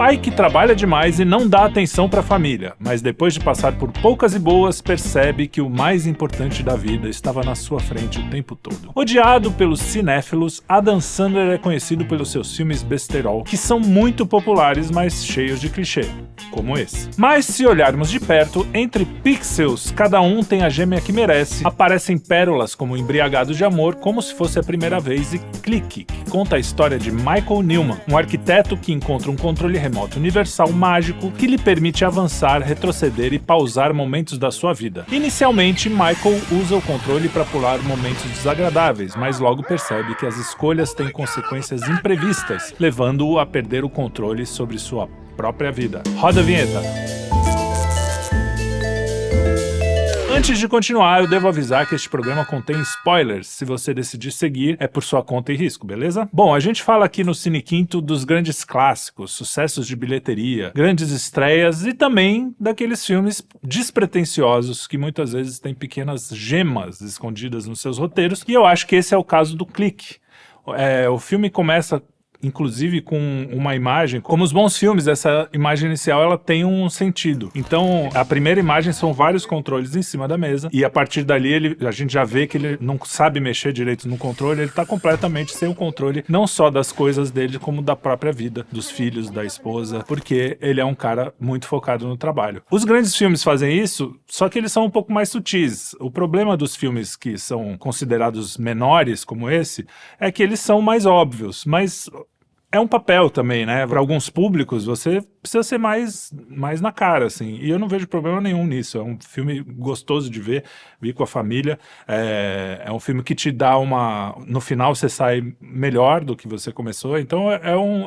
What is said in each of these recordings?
pai que trabalha demais e não dá atenção para a família, mas depois de passar por poucas e boas, percebe que o mais importante da vida estava na sua frente o tempo todo. Odiado pelos cinéfilos, Adam Sandler é conhecido pelos seus filmes besterol, que são muito populares, mas cheios de clichê, como esse. Mas se olharmos de perto, entre pixels, cada um tem a gêmea que merece, aparecem pérolas como Embriagado de Amor, como se fosse a primeira vez, e Clique, que conta a história de Michael Newman, um arquiteto que encontra um controle remoto universal mágico que lhe permite avançar, retroceder e pausar momentos da sua vida. Inicialmente, Michael usa o controle para pular momentos desagradáveis, mas logo percebe que as escolhas têm consequências imprevistas, levando-o a perder o controle sobre sua própria vida. Roda a vinheta! Antes de continuar, eu devo avisar que este programa contém spoilers. Se você decidir seguir, é por sua conta e risco, beleza? Bom, a gente fala aqui no Cine Quinto dos grandes clássicos, sucessos de bilheteria, grandes estreias e também daqueles filmes despretensiosos que muitas vezes têm pequenas gemas escondidas nos seus roteiros, e eu acho que esse é o caso do Clique. O filme começa inclusive com uma imagem, como os bons filmes, essa imagem inicial ela tem um sentido. Então, a primeira imagem são vários controles em cima da mesa, e a partir dali a gente já vê que ele não sabe mexer direito no controle, ele tá completamente sem o controle, não só das coisas dele, como da própria vida, dos filhos, da esposa, porque ele é um cara muito focado no trabalho. Os grandes filmes fazem isso, só que eles são um pouco mais sutis. O problema dos filmes que são considerados menores, como esse, é que eles são mais óbvios, mas é um papel também, né? Para alguns públicos, você precisa ser mais na cara, assim. E eu não vejo problema nenhum nisso. É um filme gostoso de ver com a família. É um filme que te dá uma... No final, você sai melhor do que você começou. Então,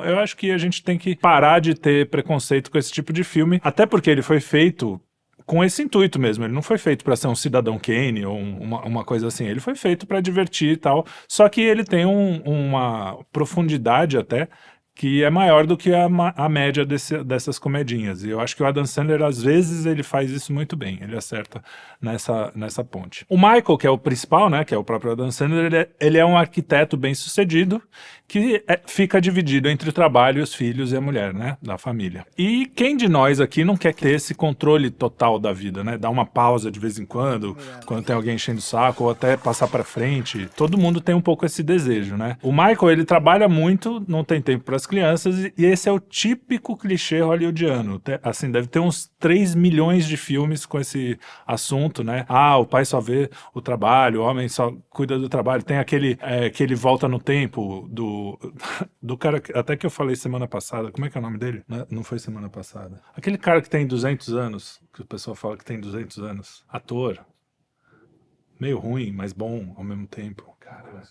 eu acho que a gente tem que parar de ter preconceito com esse tipo de filme. Até porque ele foi feito com esse intuito mesmo. Ele não foi feito para ser um Cidadão Kane ou uma coisa assim. Ele foi feito para divertir e tal. Só que ele tem uma profundidade até que é maior do que a média dessas comedinhas. E eu acho que o Adam Sandler, às vezes, ele faz isso muito bem. Ele acerta nessa ponte. O Michael, que é o principal, né, que é o próprio Adam Sandler, ele é um arquiteto bem-sucedido que fica dividido entre o trabalho, os filhos e a mulher, né, da família. E quem de nós aqui não quer ter esse controle total da vida, né? Dar uma pausa de vez em quando tem alguém enchendo o saco, ou até passar pra frente. Todo mundo tem um pouco esse desejo, né? O Michael, ele trabalha muito, não tem tempo para as crianças, e esse é o típico clichê hollywoodiano. Assim, deve ter uns 3 milhões de filmes com esse assunto, né? Ah, o pai só vê o trabalho, o homem só cuida do trabalho. Tem aquele que ele volta no tempo do cara, até que eu falei semana passada. Como é que é o nome dele? Não foi semana passada. Aquele cara que tem 200 anos, que o pessoal fala que tem 200 anos. Ator. Meio ruim, mas bom ao mesmo tempo. Cara,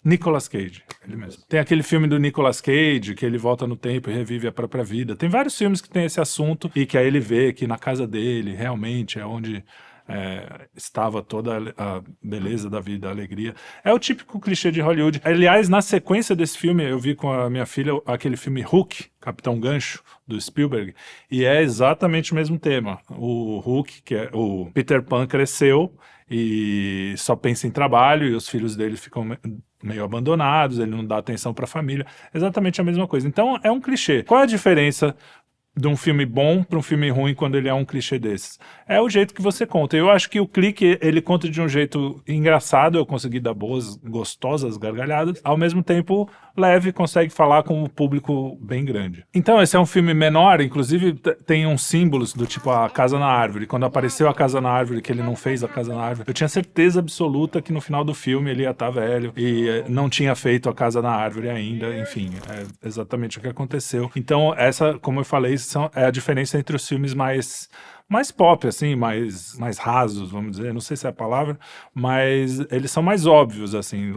Nicolas Cage, ele mesmo. Tem aquele filme do Nicolas Cage, que ele volta no tempo e revive a própria vida. Tem vários filmes que tem esse assunto e que aí ele vê que na casa dele realmente é onde estava toda a beleza da vida, a alegria. É o típico clichê de Hollywood. Aliás, na sequência desse filme, eu vi com a minha filha aquele filme Hook, Capitão Gancho, do Spielberg, e é exatamente o mesmo tema. O Hook, que é o Peter Pan, cresceu e só pensa em trabalho, e os filhos dele ficam meio abandonados, ele não dá atenção para a família. Exatamente a mesma coisa. Então, é um clichê. Qual é a diferença de um filme bom para um filme ruim quando ele é um clichê desses? É o jeito que você conta. Eu acho que o Clique, ele conta de um jeito engraçado, eu consegui dar boas, gostosas gargalhadas, ao mesmo tempo leve, consegue falar com um público bem grande. Então, esse é um filme menor, inclusive tem uns símbolos do tipo a Casa na Árvore. Quando apareceu a Casa na Árvore, que ele não fez a Casa na Árvore, eu tinha certeza absoluta que no final do filme ele ia estar velho e não tinha feito a Casa na Árvore ainda. Enfim, é exatamente o que aconteceu. Então, essa, como eu falei, é a diferença entre os filmes mais pop, assim, mais rasos, vamos dizer, não sei se é a palavra, mas eles são mais óbvios, assim,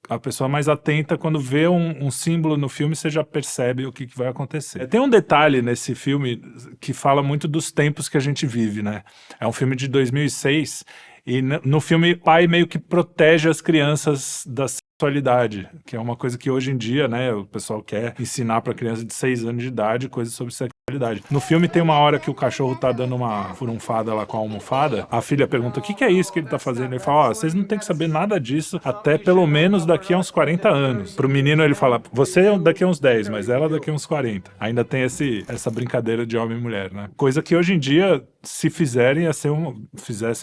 a pessoa mais atenta, quando vê um símbolo no filme, você já percebe o que vai acontecer. Tem um detalhe nesse filme que fala muito dos tempos que a gente vive, né? É um filme de 2006, e no filme o pai meio que protege as crianças da sexualidade, que é uma coisa que hoje em dia, né, o pessoal quer ensinar para criança de 6 anos de idade coisas sobre sexualidade. realidade. No filme tem uma hora que o cachorro tá dando uma furunfada lá com a almofada, a filha pergunta, o que é isso que ele tá fazendo? Ele fala, ó, vocês não tem que saber nada disso até pelo menos daqui a uns 40 anos. Pro menino ele fala, você daqui a uns 10, mas ela daqui a uns 40. Ainda tem essa brincadeira de homem e mulher, né? Coisa que hoje em dia, se fizessem,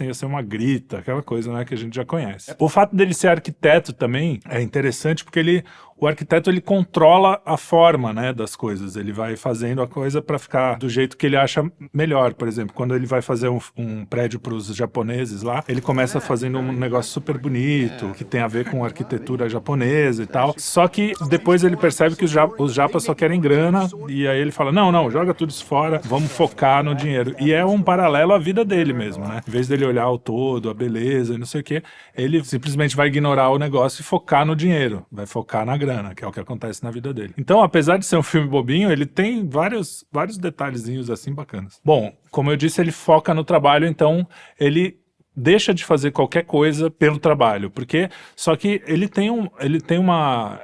ia ser uma grita, aquela coisa, né, que a gente já conhece. O fato dele ser arquiteto também é interessante porque o arquiteto ele controla a forma, né, das coisas. Ele vai fazendo a coisa para ficar do jeito que ele acha melhor. Por exemplo, quando ele vai fazer um prédio para os japoneses lá, ele começa fazendo um negócio super bonito, que tem a ver com arquitetura japonesa e tal. Só que depois ele percebe que os japas só querem grana e aí ele fala, não, joga tudo isso fora, vamos focar no dinheiro. E é um paralelo à vida dele mesmo, né? Em vez dele olhar o todo, a beleza e não sei o quê, ele simplesmente vai ignorar o negócio e focar no dinheiro, vai focar na grana, que é o que acontece na vida dele. Então, apesar de ser um filme bobinho, ele tem vários detalhezinhos assim bacanas. Bom, como eu disse, ele foca no trabalho, então ele deixa de fazer qualquer coisa pelo trabalho, porque só que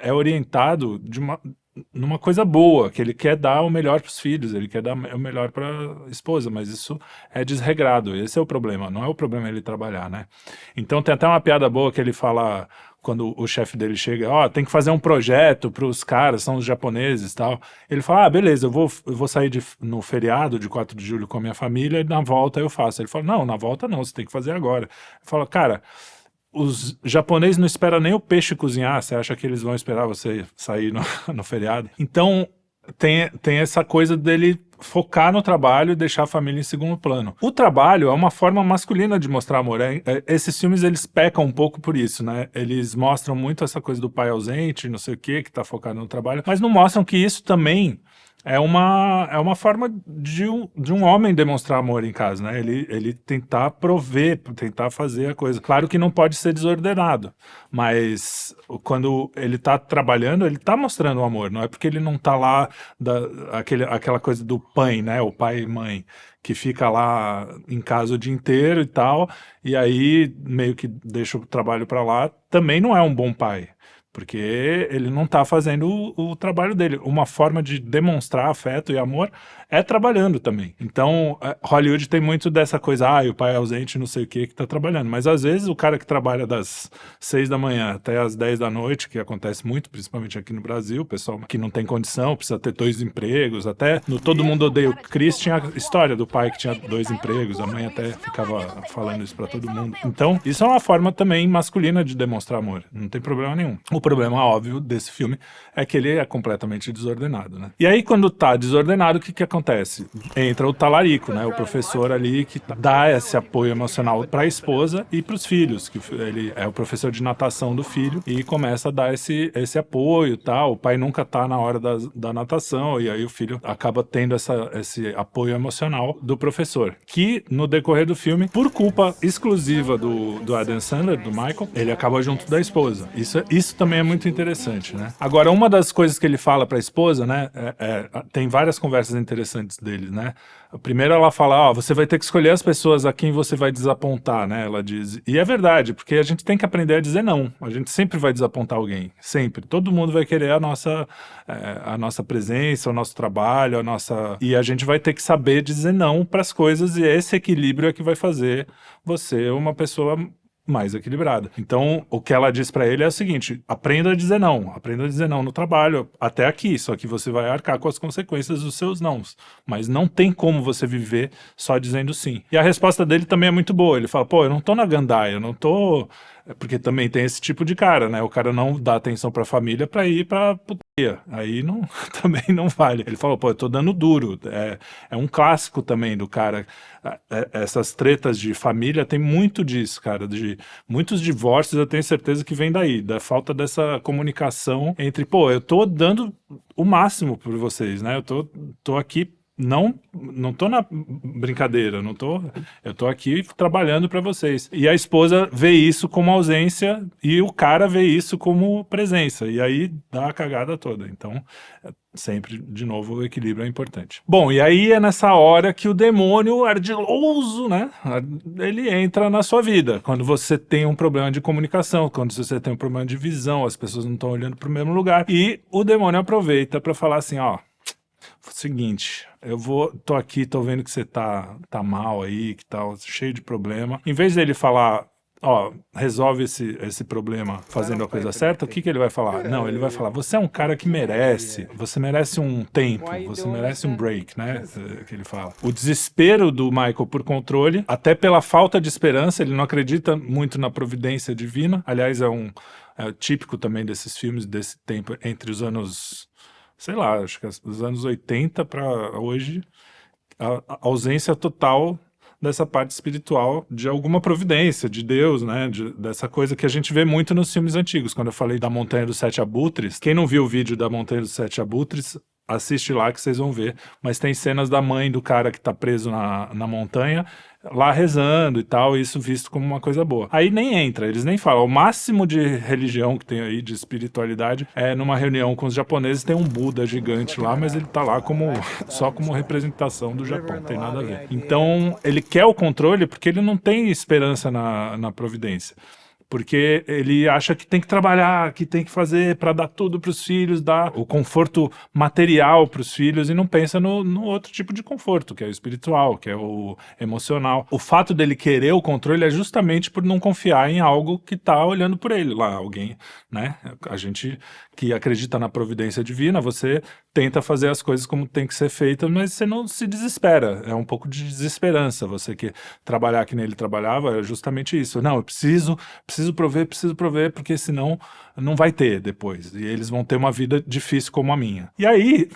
é orientado numa coisa boa, que ele quer dar o melhor para os filhos, ele quer dar o melhor para a esposa, mas isso é desregrado, esse é o problema, não é o problema ele trabalhar, né? Então tem até uma piada boa que ele fala, quando o chefe dele chega, tem que fazer um projeto para os caras, são os japoneses e tal, ele fala, beleza, eu vou sair no feriado de 4 de julho com a minha família e na volta eu faço. Ele fala, não, na volta não, você tem que fazer agora. Ele fala, cara, os japoneses não esperam nem o peixe cozinhar, você acha que eles vão esperar você sair no feriado? Então, tem essa coisa dele focar no trabalho e deixar a família em segundo plano. O trabalho é uma forma masculina de mostrar amor. Esses filmes, eles pecam um pouco por isso, né? Eles mostram muito essa coisa do pai ausente, não sei o quê, que tá focado no trabalho, mas não mostram que isso também é uma forma de um homem demonstrar amor em casa, né? Ele tentar prover, tentar fazer a coisa. Claro que não pode ser desordenado, mas quando ele tá trabalhando, ele tá mostrando o amor. Não é porque ele não tá lá aquela coisa do pai, né? O pai e mãe, que fica lá em casa o dia inteiro e tal, e aí meio que deixa o trabalho pra lá. Também não é um bom pai. Porque ele não está fazendo o trabalho dele. Uma forma de demonstrar afeto e amor é trabalhando também. Então, Hollywood tem muito dessa coisa, o pai é ausente, não sei o que está trabalhando. Mas às vezes o cara que trabalha das 6 da manhã até as 10 da noite, que acontece muito, principalmente aqui no Brasil, o pessoal que não tem condição, precisa ter 2 empregos, até no Todo Mundo Odeia o Chris tinha a história do pai que tinha 2 empregos, a mãe até ficava falando isso para todo mundo. Então, isso é uma forma também masculina de demonstrar amor, não tem problema nenhum. O problema óbvio desse filme é que ele é completamente desordenado, né? E aí, quando tá desordenado, o que acontece? Entra o talarico, né? O professor ali que dá esse apoio emocional para a esposa e para os filhos, que ele é o professor de natação do filho e começa a dar esse apoio, tal. O pai nunca tá na hora da natação e aí o filho acaba tendo esse apoio emocional do professor, que no decorrer do filme, por culpa exclusiva do Adam Sandler, do Michael, ele acaba junto da esposa. Isso também é muito interessante, né? Agora, uma das coisas que ele fala para a esposa, né, tem várias conversas interessantes dele, né? Primeiro ela fala, você vai ter que escolher as pessoas a quem você vai desapontar, né? Ela diz. E é verdade, porque a gente tem que aprender a dizer não. A gente sempre vai desapontar alguém, sempre. Todo mundo vai querer a nossa presença, o nosso trabalho, e a gente vai ter que saber dizer não para as coisas, e esse equilíbrio é que vai fazer você uma pessoa mais equilibrada. Então, o que ela diz pra ele é o seguinte, aprenda a dizer não no trabalho, até aqui, só que você vai arcar com as consequências dos seus nãos, mas não tem como você viver só dizendo sim. E a resposta dele também é muito boa, ele fala, eu não tô na gandaia, eu não tô... Porque também tem esse tipo de cara, né? O cara não dá atenção pra família pra ir pra putaria. Aí também não vale. Ele falou, eu tô dando duro. É um clássico também do cara. Essas tretas de família tem muito disso, cara. De muitos divórcios eu tenho certeza que vem daí. Da falta dessa comunicação entre, eu tô dando o máximo por vocês, né? Eu tô aqui. Não tô na brincadeira, eu tô aqui trabalhando para vocês. E a esposa vê isso como ausência e o cara vê isso como presença. E aí dá a cagada toda. Então, sempre, de novo, o equilíbrio é importante. Bom, e aí é nessa hora que o demônio ardiloso, né? Ele entra na sua vida. Quando você tem um problema de comunicação, quando você tem um problema de visão, as pessoas não estão olhando para o mesmo lugar. E o demônio aproveita para falar assim, Seguinte, tô aqui, tô vendo que você tá mal aí, que tá cheio de problema. Em vez dele falar, ó, resolve esse problema fazendo a coisa certa, o que ele vai falar? Não, ele vai falar, você é um cara que merece, você merece um tempo, você merece um break, né? Que ele fala. O desespero do Michael por controle, até pela falta de esperança, ele não acredita muito na providência divina. Aliás, é típico também desses filmes desse tempo, entre os anos, sei lá, acho que os anos 80 para hoje, a ausência total dessa parte espiritual de alguma providência, de Deus, né? Dessa coisa que a gente vê muito nos filmes antigos. Quando eu falei da Montanha dos Sete Abutres, quem não viu o vídeo da Montanha dos Sete Abutres, assiste lá que vocês vão ver. Mas tem cenas da mãe do cara que tá preso na montanha, lá rezando e tal, e isso visto como uma coisa boa. Aí nem entra, eles nem falam. O máximo de religião que tem aí, de espiritualidade, é numa reunião com os japoneses, tem um Buda gigante lá, mas ele tá lá só como representação do Japão, não tem nada a ver. Então, ele quer o controle porque ele não tem esperança na providência. Porque ele acha que tem que trabalhar, que tem que fazer para dar tudo para os filhos, dar o conforto material para os filhos, e não pensa no outro tipo de conforto, que é o espiritual, que é o emocional. O fato dele querer o controle é justamente por não confiar em algo que está olhando por ele lá, alguém, né? A gente que acredita na providência divina, você tenta fazer as coisas como tem que ser feita, mas você não se desespera. É um pouco de desesperança. Você que trabalhar que nem ele trabalhava, é justamente isso. Não, eu preciso prover, porque senão não vai ter depois. E eles vão ter uma vida difícil como a minha. E aí...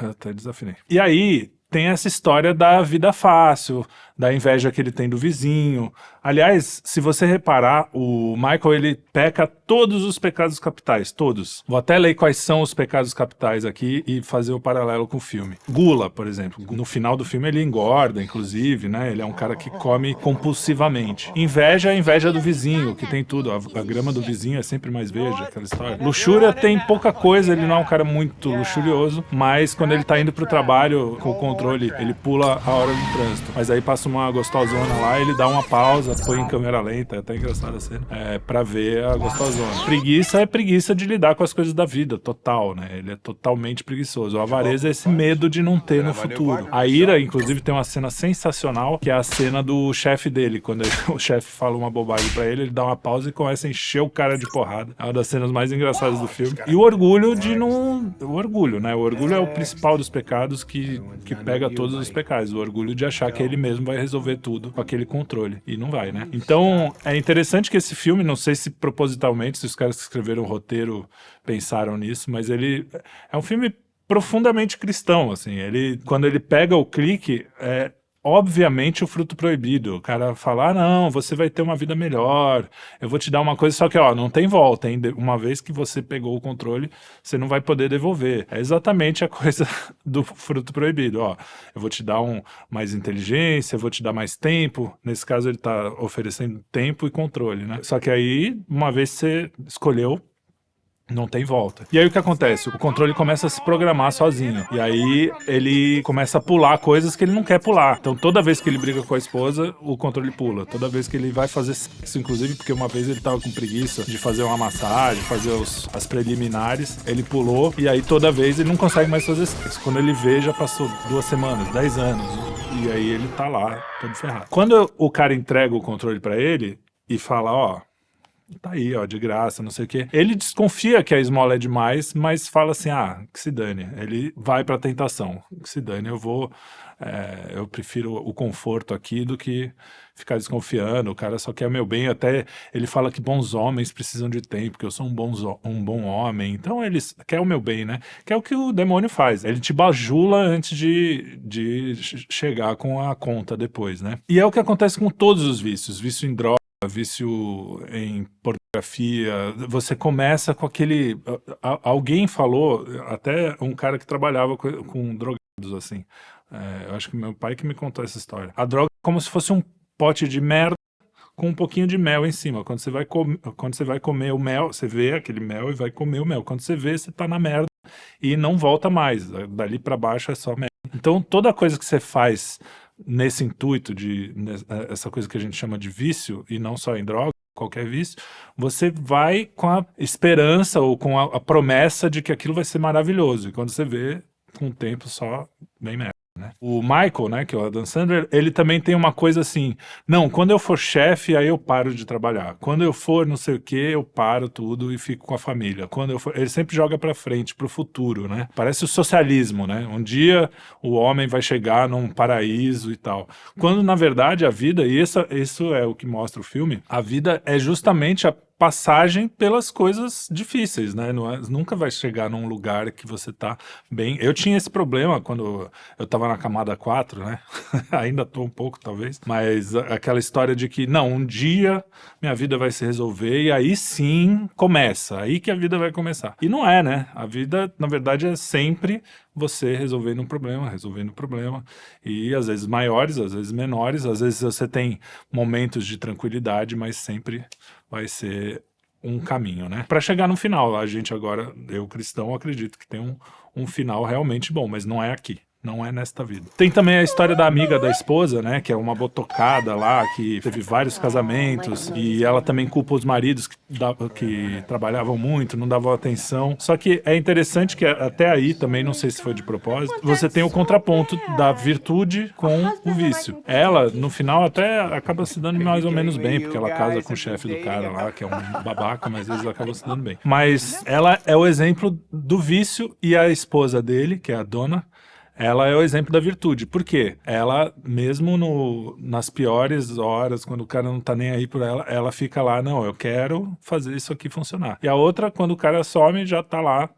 Até desafinei. E aí... tem essa história da vida fácil, da inveja que ele tem do vizinho. Aliás, se você reparar, o Michael, ele peca todos os pecados capitais, todos. Vou até ler quais são os pecados capitais aqui e fazer o paralelo com o filme. Gula, por exemplo. No final do filme ele engorda, inclusive, né? Ele é um cara que come compulsivamente. Inveja é a inveja do vizinho, que tem tudo. A grama do vizinho é sempre mais verde, aquela história. Luxúria tem pouca coisa, ele não é um cara muito luxurioso, mas quando ele tá indo pro trabalho com o controle, ele pula a hora do trânsito. Mas aí passa uma gostosona lá, ele dá uma pausa, põe em câmera lenta, é até engraçado a cena, pra ver a gostosona. Preguiça é preguiça de lidar com as coisas da vida, total, né? Ele é totalmente preguiçoso. A avareza é esse medo de não ter no futuro. A ira, inclusive, tem uma cena sensacional, que é a cena do chefe dele. Quando o chefe fala uma bobagem pra ele, ele dá uma pausa e começa a encher o cara de porrada. É uma das cenas mais engraçadas do filme. E o orgulho de não... O orgulho, né? O orgulho é o principal dos pecados que pega todos os pecados. O orgulho de achar que ele mesmo vai resolver tudo com aquele controle. E não vai, né? Então, é interessante que esse filme, não sei se propositalmente, se os caras que escreveram o roteiro pensaram nisso, mas ele é um filme profundamente cristão, assim. Quando ele pega o clique, obviamente o fruto proibido. O cara fala, não, você vai ter uma vida melhor, eu vou te dar uma coisa, só que, ó, não tem volta, hein? Uma vez que você pegou o controle, você não vai poder devolver. É exatamente a coisa do fruto proibido, ó. Eu vou te dar mais inteligência, eu vou te dar mais tempo. Nesse caso, ele tá oferecendo tempo e controle, né? Só que aí, uma vez que você escolheu, não tem volta. E aí o que acontece? O controle começa a se programar sozinho. E aí ele começa a pular coisas que ele não quer pular. Então toda vez que ele briga com a esposa, o controle pula. Toda vez que ele vai fazer sexo, inclusive porque uma vez ele tava com preguiça de fazer uma massagem, fazer as preliminares, ele pulou e aí toda vez ele não consegue mais fazer sexo. Quando ele vê, já passou 2 semanas, 10 anos. E aí ele tá lá, todo ferrado. Quando o cara entrega o controle pra ele e fala, ó, tá aí, ó, de graça, não sei o quê. Ele desconfia que a esmola é demais, mas fala assim, que se dane. Ele vai pra tentação. Que se dane, eu prefiro o conforto aqui do que ficar desconfiando. O cara só quer o meu bem. Até ele fala que bons homens precisam de tempo, que eu sou um bom homem. Então ele quer o meu bem, né? Que é o que o demônio faz. Ele te bajula antes de chegar com a conta depois, né? E é o que acontece com todos os vícios. Vício em droga, vício em pornografia, você começa com aquele... Alguém falou, até um cara que trabalhava com drogados, assim, eu acho que meu pai que me contou essa história. A droga é como se fosse um pote de merda com um pouquinho de mel em cima. Quando você vai comer o mel, você vê aquele mel e vai comer o mel. Quando você vê, você tá na merda e não volta mais. Dali pra baixo é só merda. Então, toda coisa que você faz nesse intuito essa coisa que a gente chama de vício, e não só em droga, qualquer vício, você vai com a esperança ou com a promessa de que aquilo vai ser maravilhoso. E quando você vê, com o tempo só bem merda. Né? O Michael, né, que é o Adam Sandler, ele também tem uma coisa assim, não, quando eu for chefe, aí eu paro de trabalhar. Quando eu for não sei o que, eu paro tudo e fico com a família. Quando eu for... Ele sempre joga pra frente, pro futuro, né? Parece o socialismo, né? Um dia o homem vai chegar num paraíso e tal. Quando, na verdade, a vida, e isso é o que mostra o filme, a vida é justamente a passagem pelas coisas difíceis, né? Nunca vai chegar num lugar que você tá bem. Eu tinha esse problema quando eu tava na camada 4, né? Ainda tô um pouco, talvez. Mas aquela história de que, não, um dia minha vida vai se resolver e aí sim começa. Aí que a vida vai começar. E não é, né? A vida, na verdade, é sempre você resolvendo um problema. E às vezes maiores, às vezes menores. Às vezes você tem momentos de tranquilidade, mas sempre vai ser um caminho, né? Para chegar no final, a gente agora, eu cristão, acredito que tem um final realmente bom, mas não é aqui. Não é nesta vida. Tem também a história da amiga da esposa, né? Que é uma botocada lá, que teve vários casamentos. E ela também culpa os maridos que trabalhavam muito, não davam atenção. Só que é interessante que até aí, também não sei se foi de propósito, você tem o contraponto da virtude com o vício. Ela, no final, até acaba se dando mais ou menos bem, porque ela casa com o chefe do cara lá, que é um babaca, mas eles acabam se dando bem. Mas ela é o exemplo do vício e a esposa dele, que é a dona, ela é o exemplo da virtude. Por quê? Ela, mesmo nas piores horas, quando o cara não tá nem aí por ela, ela fica lá, não, eu quero fazer isso aqui funcionar. E a outra, quando o cara some, já tá lá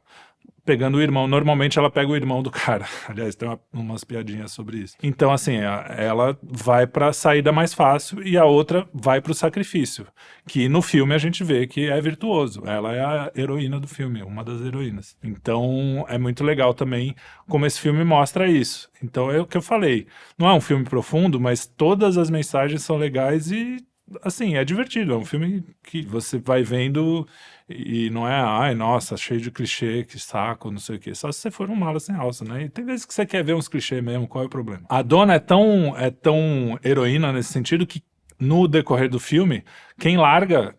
pegando o irmão. Normalmente ela pega o irmão do cara. Aliás, tem umas piadinhas sobre isso. Então, assim, ela vai pra saída mais fácil e a outra vai pro sacrifício. Que no filme a gente vê que é virtuoso. Ela é a heroína do filme, uma das heroínas. Então, é muito legal também como esse filme mostra isso. Então, é o que eu falei. Não é um filme profundo, mas todas as mensagens são legais e, assim, é divertido. É um filme que você vai vendo e não é, ai, nossa, cheio de clichê, que saco, não sei o quê. Só se você for um mala sem alça, né? E tem vezes que você quer ver uns clichês mesmo, qual é o problema? A dona é tão heroína nesse sentido que no decorrer do filme, quem larga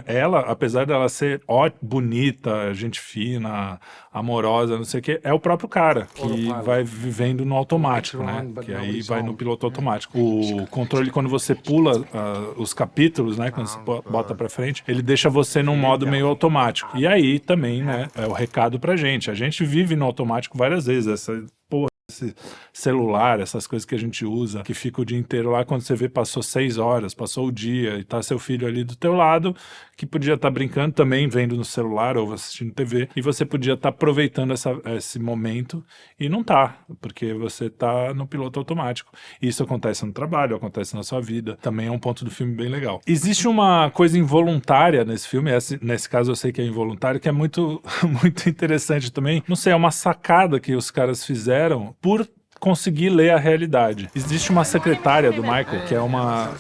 ela, apesar dela ser bonita, gente fina, amorosa, não sei o que, é o próprio cara, que vai vivendo no automático, né? Que aí vai no piloto automático. O controle, quando você pula os capítulos, né? Quando você bota pra frente, ele deixa você num modo meio automático. E aí também, né? É o recado pra gente. A gente vive no automático várias vezes. Esse celular, essas coisas que a gente usa, que fica o dia inteiro lá, quando você vê, passou 6 horas, passou o dia, e tá seu filho ali do teu lado, que podia estar brincando também, vendo no celular ou assistindo TV, e você podia estar aproveitando esse momento, e não tá, porque você tá no piloto automático. Isso acontece no trabalho, acontece na sua vida, também é um ponto do filme bem legal. Existe uma coisa involuntária nesse filme, nesse caso eu sei que é involuntário, que é muito, muito interessante também. Não sei, é uma sacada que os caras fizeram por conseguir ler a realidade. Existe uma secretária do Michael que é uma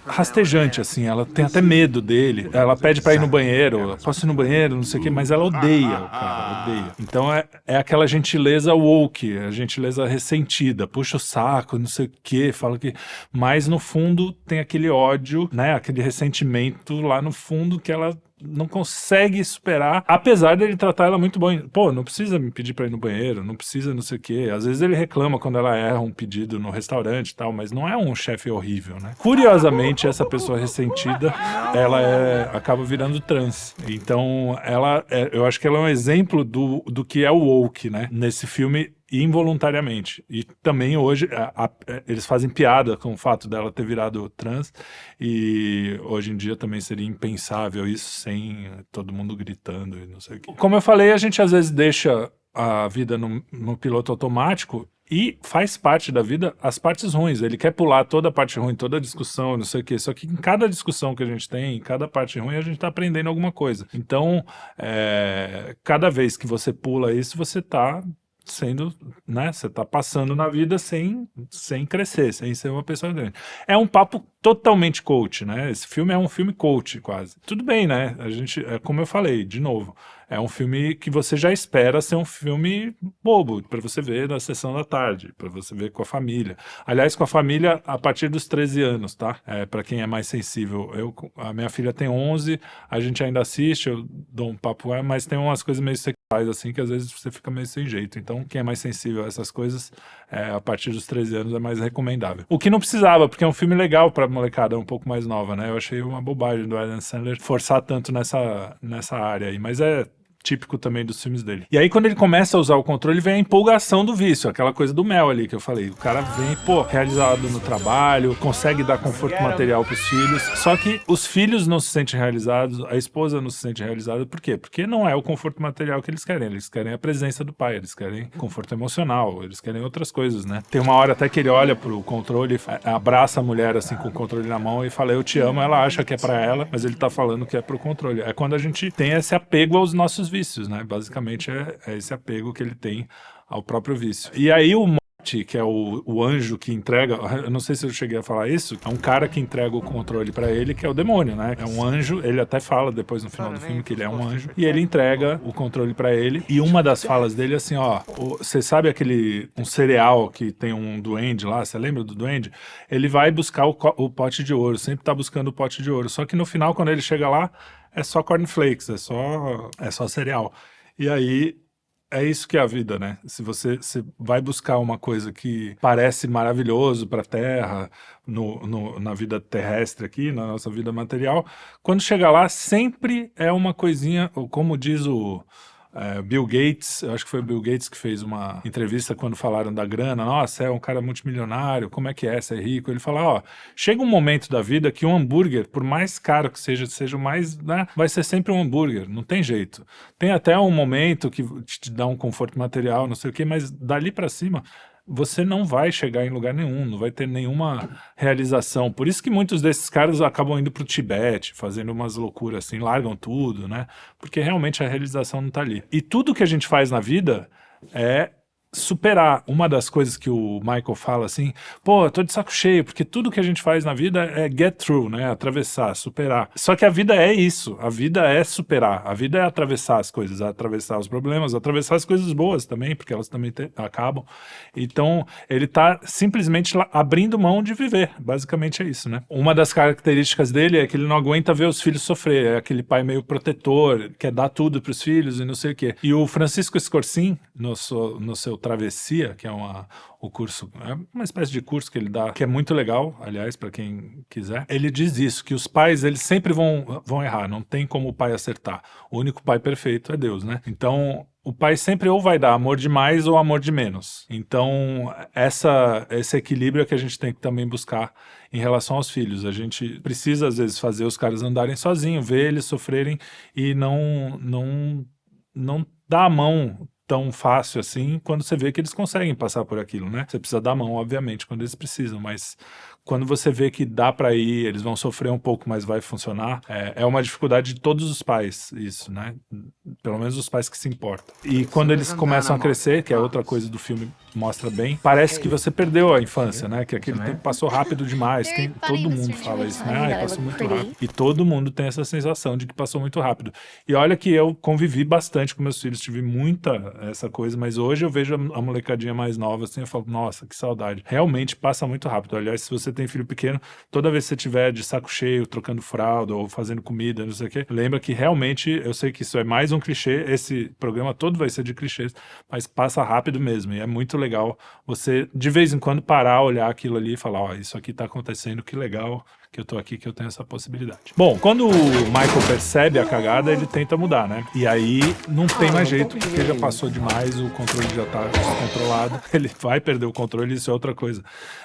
rastejante, assim, ela tem até medo dele, ela pede pra ir no banheiro, posso ir no banheiro, não sei o que, mas ela odeia o cara, odeia. Então é aquela gentileza woke, a gentileza ressentida, puxa o saco, não sei o que, fala que... Mas no fundo tem aquele ódio, né, aquele ressentimento lá no fundo que ela não consegue superar, apesar dele tratar ela muito bem. Pô, não precisa me pedir pra ir no banheiro, não precisa não sei o quê. Às vezes ele reclama quando ela erra um pedido no restaurante e tal, mas não é um chefe horrível, né? Curiosamente, essa pessoa ressentida, ela acaba virando trans. Então, eu acho que ela é um exemplo do que é o woke, né? Nesse filme, involuntariamente. E também hoje eles fazem piada com o fato dela ter virado trans, e hoje em dia também seria impensável isso sem todo mundo gritando e não sei o quê. Como eu falei, a gente às vezes deixa a vida no piloto automático e faz parte da vida as partes ruins. Ele quer pular toda a parte ruim, toda a discussão, não sei o quê. Só que em cada discussão que a gente tem, em cada parte ruim, a gente tá aprendendo alguma coisa. Então, cada vez que você pula isso, você tá sendo, né, você tá passando na vida sem crescer, sem ser uma pessoa grande. É um papo totalmente coach, né? Esse filme é um filme coach, quase. Tudo bem, né? A gente, como eu falei, de novo, É um filme que você já espera ser um filme bobo, pra você ver na sessão da tarde, pra você ver com a família. Aliás, com a família a partir dos 13 anos, tá? Pra quem é mais sensível. A minha filha tem 11, a gente ainda assiste, eu dou um papo, mas tem umas coisas meio sexuais assim que às vezes você fica meio sem jeito. Então, quem é mais sensível a essas coisas, a partir dos 13 anos é mais recomendável. O que não precisava, porque é um filme legal pra molecada um pouco mais nova, né? Eu achei uma bobagem do Adam Sandler forçar tanto nessa área aí, mas é típico também dos filmes dele. E aí, quando ele começa a usar o controle, vem a empolgação do vício, aquela coisa do mel ali que eu falei. O cara vem, realizado no trabalho, consegue dar conforto material pros filhos. Só que os filhos não se sentem realizados, a esposa não se sente realizada. Por quê? Porque não é o conforto material que eles querem a presença do pai, eles querem conforto emocional, eles querem outras coisas, né? Tem uma hora até que ele olha pro controle, abraça a mulher assim com o controle na mão e fala, eu te amo, ela acha que é pra ela, mas ele tá falando que é pro controle. É quando a gente tem esse apego aos nossos vícios, né? Basicamente é esse apego que ele tem ao próprio vício. E aí o Morty, que é o anjo que entrega, eu não sei se eu cheguei a falar isso, é um cara que entrega o controle pra ele, que é o demônio, né? É um anjo, ele até fala depois no final do filme que ele é um anjo, e ele entrega o controle pra ele, e uma das falas dele é assim, você sabe um cereal que tem um duende lá, você lembra do duende? Ele vai buscar o pote de ouro, sempre tá buscando o pote de ouro, só que no final, quando ele chega lá, é só cornflakes, é só cereal. E aí, é isso que é a vida, né? Se você vai buscar uma coisa que parece maravilhoso para a Terra, na vida terrestre aqui, na nossa vida material, quando chega lá, sempre é uma coisinha, como diz o Bill Gates, eu acho que foi o Bill Gates que fez uma entrevista quando falaram da grana, nossa, é um cara multimilionário, como é que é, você é rico? Ele fala, chega um momento da vida que um hambúrguer, por mais caro que seja o mais, né, vai ser sempre um hambúrguer, não tem jeito. Tem até um momento que te dá um conforto material, não sei o quê, mas dali pra cima você não vai chegar em lugar nenhum, não vai ter nenhuma realização. Por isso que muitos desses caras acabam indo pro Tibete, fazendo umas loucuras assim, largam tudo, né? Porque realmente a realização não tá ali. E tudo que a gente faz na vida é superar. Uma das coisas que o Michael fala assim, eu tô de saco cheio, porque tudo que a gente faz na vida é get through, né? Atravessar, superar. Só que a vida é isso, a vida é superar, a vida é atravessar as coisas, atravessar os problemas, atravessar as coisas boas também, porque elas também acabam. Então, ele tá simplesmente abrindo mão de viver, basicamente é isso, né? Uma das características dele é que ele não aguenta ver os filhos sofrer, é aquele pai meio protetor, quer dar tudo pros filhos e não sei o quê. E o Francisco Scorsese, no seu Travessia, que é o curso, é uma espécie de curso que ele dá, que é muito legal, aliás, para quem quiser. Ele diz isso, que os pais, eles sempre vão errar, não tem como o pai acertar. O único pai perfeito é Deus, né? Então, o pai sempre ou vai dar amor de mais ou amor de menos. Então, esse equilíbrio é que a gente tem que também buscar em relação aos filhos. A gente precisa, às vezes, fazer os caras andarem sozinhos, ver eles sofrerem e não dar a mão tão fácil assim quando você vê que eles conseguem passar por aquilo, né? Você precisa dar a mão, obviamente, quando eles precisam, mas quando você vê que dá pra ir, eles vão sofrer um pouco, mas vai funcionar, é uma dificuldade de todos os pais, isso, né? Pelo menos os pais que se importam. E quando eles começam a crescer, que é outra coisa do filme mostra bem, parece que você perdeu a infância, né? Que aquele tempo passou rápido demais. Todo mundo fala isso, né? Passou muito rápido. E todo mundo tem essa sensação de que passou muito rápido. E olha que eu convivi bastante com meus filhos, tive muita essa coisa, mas hoje eu vejo a molecadinha mais nova assim, eu falo, nossa, que saudade. Realmente passa muito rápido. Aliás, se você tem filho pequeno, toda vez que você tiver de saco cheio, trocando fralda ou fazendo comida, não sei o quê, lembra que realmente, eu sei que isso é mais um clichê, esse programa todo vai ser de clichês, mas passa rápido mesmo, e é muito legal você, de vez em quando, parar, olhar aquilo ali e falar, isso aqui tá acontecendo, que legal que eu tô aqui, que eu tenho essa possibilidade. Bom, quando o Michael percebe a cagada, ele tenta mudar, né? E aí não tem mais jeito, porque já passou demais, o controle já tá descontrolado, ele vai perder o controle, isso é outra coisa.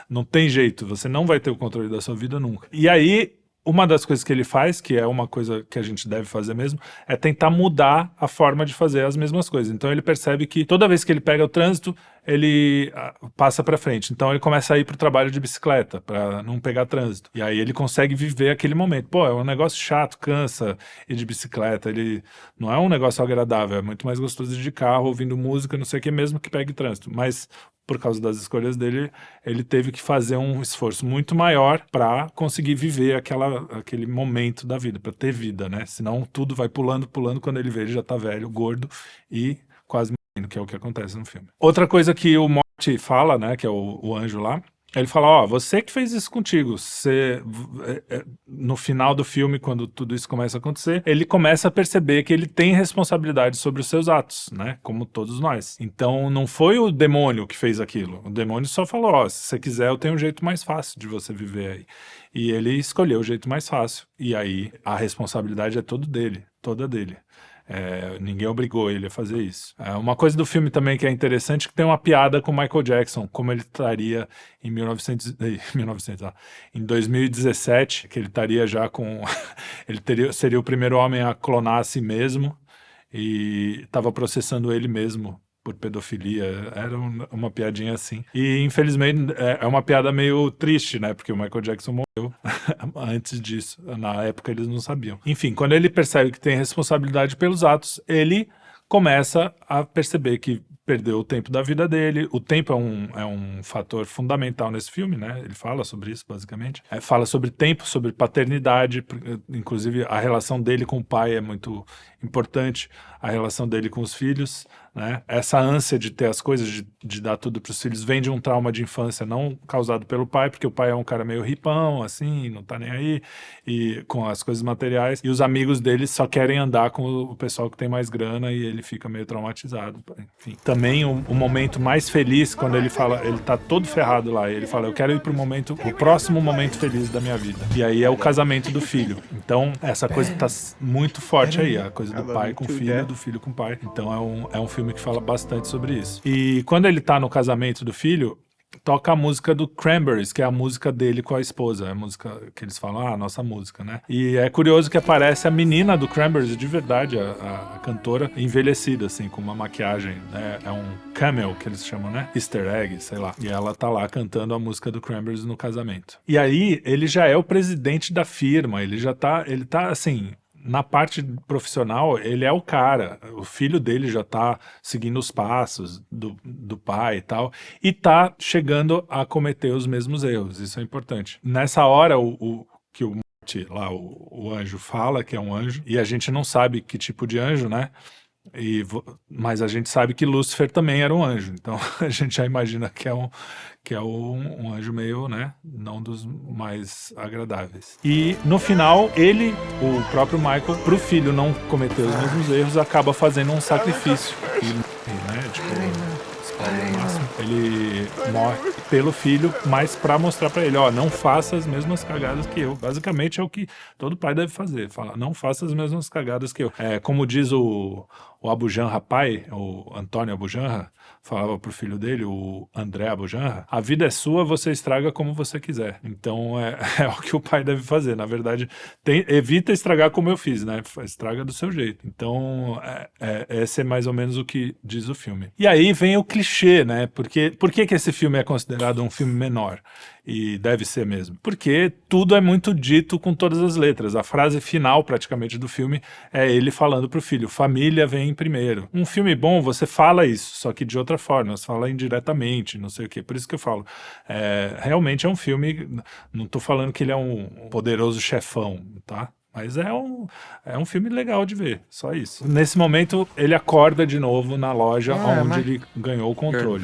Não tem jeito, você não vai ter o controle da sua vida nunca. E aí, uma das coisas que ele faz, que é uma coisa que a gente deve fazer mesmo, é tentar mudar a forma de fazer as mesmas coisas. Então ele percebe que toda vez que ele pega o trânsito, ele passa pra frente. Então ele começa a ir pro trabalho de bicicleta, pra não pegar trânsito. E aí ele consegue viver aquele momento. É um negócio chato, cansa ir de bicicleta. Ele não é um negócio agradável, é muito mais gostoso ir de carro, ouvindo música, não sei o que, mesmo que pegue trânsito. Mas por causa das escolhas dele, ele teve que fazer um esforço muito maior para conseguir viver aquele momento da vida, para ter vida, né? Senão tudo vai pulando, quando ele vê, ele já tá velho, gordo e quase morrendo, que é o que acontece no filme. Outra coisa que o Morty fala, né, que é o anjo lá, ele fala, ó, você que fez isso contigo. No final do filme, quando tudo isso começa a acontecer, ele começa a perceber que ele tem responsabilidade sobre os seus atos, né? Como todos nós. Então, não foi o demônio que fez aquilo. O demônio só falou, ó, se você quiser, eu tenho um jeito mais fácil de você viver aí. E ele escolheu o jeito mais fácil. E aí, a responsabilidade é toda dele. Ninguém obrigou ele a fazer isso. Uma coisa do filme também que é interessante é que tem uma piada com o Michael Jackson, como ele estaria em 2017, que ele estaria já com... seria o primeiro homem a clonar a si mesmo e estava processando ele mesmo por pedofilia. Era uma piadinha assim. E, infelizmente, é uma piada meio triste, né? Porque o Michael Jackson morreu antes disso. Na época, eles não sabiam. Enfim, quando ele percebe que tem responsabilidade pelos atos, ele começa a perceber que perdeu o tempo da vida dele. O tempo é um fator fundamental nesse filme, né? Ele fala sobre isso, basicamente. Fala sobre tempo, sobre paternidade, inclusive a relação dele com o pai é muito importante, a relação dele com os filhos, né? Essa ânsia de ter as coisas, de dar tudo para os filhos, vem de um trauma de infância não causado pelo pai, porque o pai é um cara meio ripão, assim, não tá nem aí, e com as coisas materiais, e os amigos dele só querem andar com o pessoal que tem mais grana, e ele fica meio traumatizado. Enfim. Também o momento mais feliz, quando ele fala, ele tá todo ferrado lá, e ele fala, eu quero ir pro próximo momento feliz da minha vida. E aí é o casamento do filho. Então, essa coisa tá muito forte aí, a coisa do pai com o filho, do filho com o pai. Então é um filme que fala bastante sobre isso. E quando ele tá no casamento do filho, toca a música do Cranberries, que é a música dele com a esposa, é a música que eles falam, a nossa música, né? E é curioso que aparece a menina do Cranberries, de verdade, a cantora, envelhecida, assim, com uma maquiagem, né? É um camel, que eles chamam, né? Easter egg, sei lá. E ela tá lá cantando a música do Cranberries no casamento. E aí, ele já é o presidente da firma, ele tá, assim... Na parte profissional, ele é o cara. O filho dele já tá seguindo os passos do pai e tal. E tá chegando a cometer os mesmos erros. Isso é importante. Nessa hora, que o Morty, lá, o anjo fala que é um anjo. E a gente não sabe que tipo de anjo, né? Mas a gente sabe que Lúcifer também era um anjo. Então, a gente já imagina que é um anjo meio, né, não dos mais agradáveis. E no final, o próprio Michael, pro filho não cometer os mesmos erros, acaba fazendo um sacrifício. Né, spoiler máximo, ele morre pelo filho, mas pra mostrar pra ele, ó, não faça as mesmas cagadas que eu. Basicamente é o que todo pai deve fazer, falar, não faça as mesmas cagadas que eu. Como diz o Abu Janra pai, o Antônio Abu Janra, falava pro filho dele, o André Abu Janra, a vida é sua, você estraga como você quiser. Então é o que o pai deve fazer. Na verdade, evita estragar como eu fiz, né? Estraga do seu jeito. Então, esse é mais ou menos o que diz o filme. E aí vem o clichê, né? Por que esse filme é considerado um filme menor? E deve ser mesmo. Porque tudo é muito dito com todas as letras. A frase final, praticamente, do filme é ele falando pro filho, família vem primeiro. Um filme bom, você fala isso, só que de outra forma, você fala indiretamente, não sei o quê. Por isso que eu falo, realmente é um filme, não tô falando que ele é um poderoso chefão, tá? Mas é um filme legal de ver, só isso. Nesse momento, ele acorda de novo na loja onde ele ganhou o controle.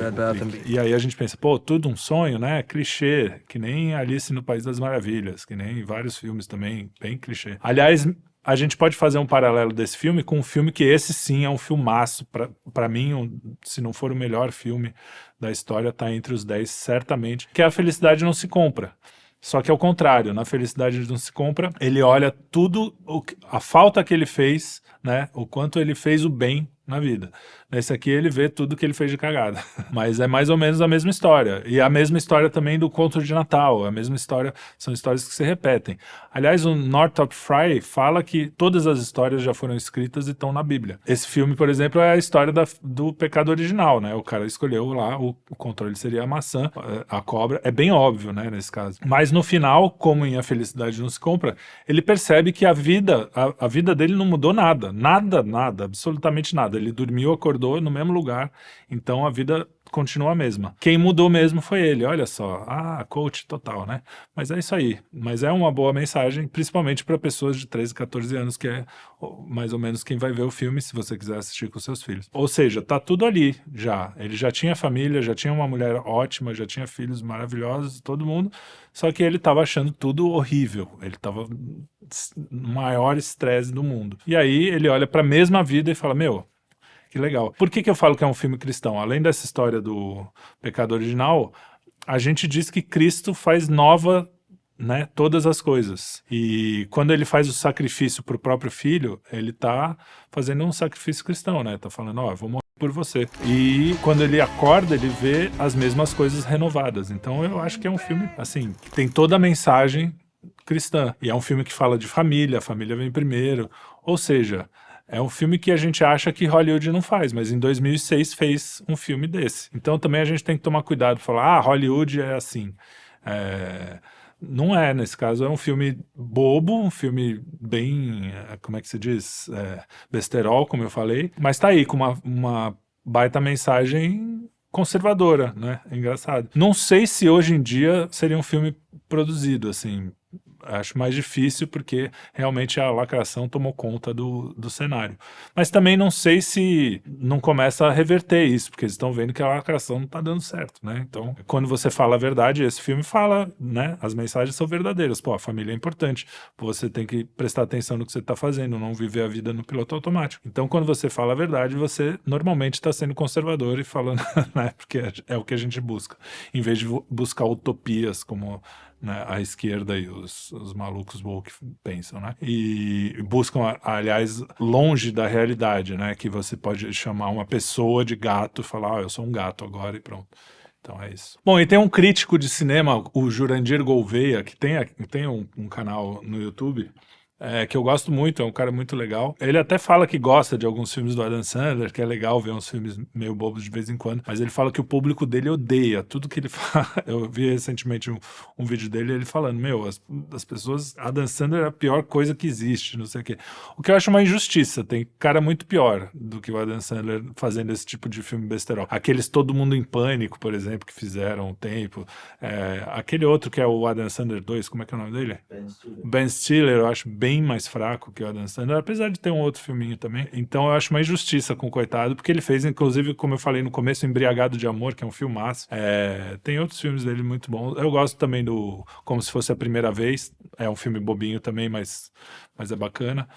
E aí a gente pensa, pô, tudo um sonho, né? Clichê, que nem Alice no País das Maravilhas, que nem vários filmes também, bem clichê. Aliás, a gente pode fazer um paralelo desse filme com um filme que esse sim é um filmaço. Pra mim, se não for o melhor filme da história, tá entre os 10 certamente, que é A Felicidade Não Se Compra. Só que é o contrário, na Felicidade Não Se Compra, ele olha tudo, a falta que ele fez, né, o quanto ele fez o bem na vida. Nesse aqui ele vê tudo que ele fez de cagada. Mas é mais ou menos a mesma história. E a mesma história também do Conto de Natal. A mesma história, são histórias que se repetem. Aliás, o Northrop Frye fala que todas as histórias já foram escritas e estão na Bíblia. Esse filme, por exemplo, é a história do pecado original, né? O cara escolheu lá, o controle seria a maçã, a cobra. É bem óbvio, né, nesse caso. Mas no final, como em A Felicidade Não Se Compra, ele percebe que a vida dele não mudou nada. Nada, absolutamente nada. Ele dormiu, acordou no mesmo lugar, então a vida continua a mesma. Quem mudou mesmo foi ele, olha só. Coach total, né? Mas é isso aí. Mas é uma boa mensagem, principalmente para pessoas de 13, 14 anos, que é mais ou menos quem vai ver o filme, se você quiser assistir com seus filhos. Ou seja, tá tudo ali já. Ele já tinha família, já tinha uma mulher ótima, já tinha filhos maravilhosos, todo mundo, só que ele tava achando tudo horrível. Ele tava no maior estresse do mundo. E aí ele olha para a mesma vida e fala, meu, que legal. Por que eu falo que é um filme cristão? Além dessa história do pecado original, a gente diz que Cristo faz nova, né, todas as coisas. E quando ele faz o sacrifício para o próprio filho, ele tá fazendo um sacrifício cristão, né? Tá falando, eu vou morrer por você. E quando ele acorda, ele vê as mesmas coisas renovadas. Então eu acho que é um filme, assim, que tem toda a mensagem cristã. E é um filme que fala de família, a família vem primeiro. Ou seja, é um filme que a gente acha que Hollywood não faz, mas em 2006 fez um filme desse. Então também a gente tem que tomar cuidado, falar, Hollywood é assim. Não é, nesse caso é um filme bobo, um filme bem, como é que se diz? Besterol, como eu falei, mas tá aí com uma baita mensagem conservadora, né? É engraçado. Não sei se hoje em dia seria um filme produzido, assim, acho mais difícil porque realmente a lacração tomou conta do cenário. Mas também não sei se não começa a reverter isso, porque eles estão vendo que a lacração não está dando certo, né? Então, quando você fala a verdade, esse filme fala, né? As mensagens são verdadeiras. Pô, a família é importante. Você tem que prestar atenção no que você está fazendo, não viver a vida no piloto automático. Então, quando você fala a verdade, você normalmente está sendo conservador e falando, né? Porque é o que a gente busca. Em vez de buscar utopias como, né, a esquerda e os malucos woke pensam, né? E buscam, aliás, longe da realidade, né? Que você pode chamar uma pessoa de gato e falar, eu sou um gato agora e pronto. Então é isso. Bom, e tem um crítico de cinema, o Jurandir Gouveia, que tem um canal no YouTube, que eu gosto muito, é um cara muito legal. Ele até fala que gosta de alguns filmes do Adam Sandler, que é legal ver uns filmes meio bobos de vez em quando, mas ele fala que o público dele odeia tudo que ele fala. Eu vi recentemente um vídeo dele, ele falando, as pessoas, Adam Sandler é a pior coisa que existe, não sei o quê. O que eu acho uma injustiça, tem cara muito pior do que o Adam Sandler fazendo esse tipo de filme besterol. Aqueles Todo Mundo em Pânico, por exemplo, que fizeram um tempo. Aquele outro que é o Adam Sandler 2, como é que é o nome dele? Ben Stiller, eu acho bem mais fraco que o Adam Sandler, apesar de ter um outro filminho também. Então eu acho uma injustiça com o coitado, porque ele fez, inclusive, como eu falei no começo, Embriagado de Amor, que é um filmaço. Tem outros filmes dele muito bons. Eu gosto também do Como Se Fosse a Primeira Vez. É um filme bobinho também, mas é bacana.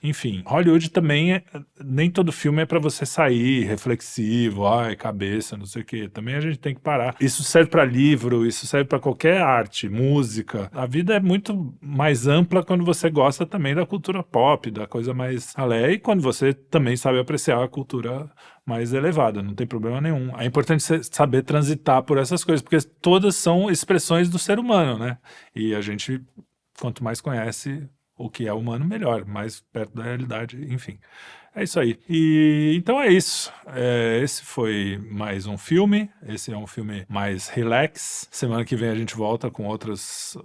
Enfim, Hollywood também nem todo filme é pra você sair reflexivo, cabeça, não sei o quê. Também a gente tem que parar. Isso serve pra livro, isso serve pra qualquer arte, música. A vida é muito mais ampla quando você gosta também da cultura pop, da coisa mais além, e quando você também sabe apreciar a cultura mais elevada, não tem problema nenhum. É importante você saber transitar por essas coisas, porque todas são expressões do ser humano, né? E a gente, quanto mais conhece o que é humano, melhor, mais perto da realidade, enfim. É isso aí. E então é isso. Esse foi mais um filme. Esse é um filme mais relax. Semana que vem a gente volta com outros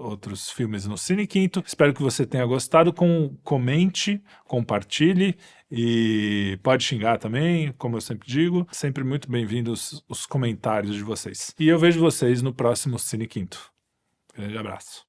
filmes no Cine Quinto. Espero que você tenha gostado. Comente, compartilhe e pode xingar também, como eu sempre digo. Sempre muito bem-vindos os comentários de vocês. E eu vejo vocês no próximo Cine Quinto. Grande abraço.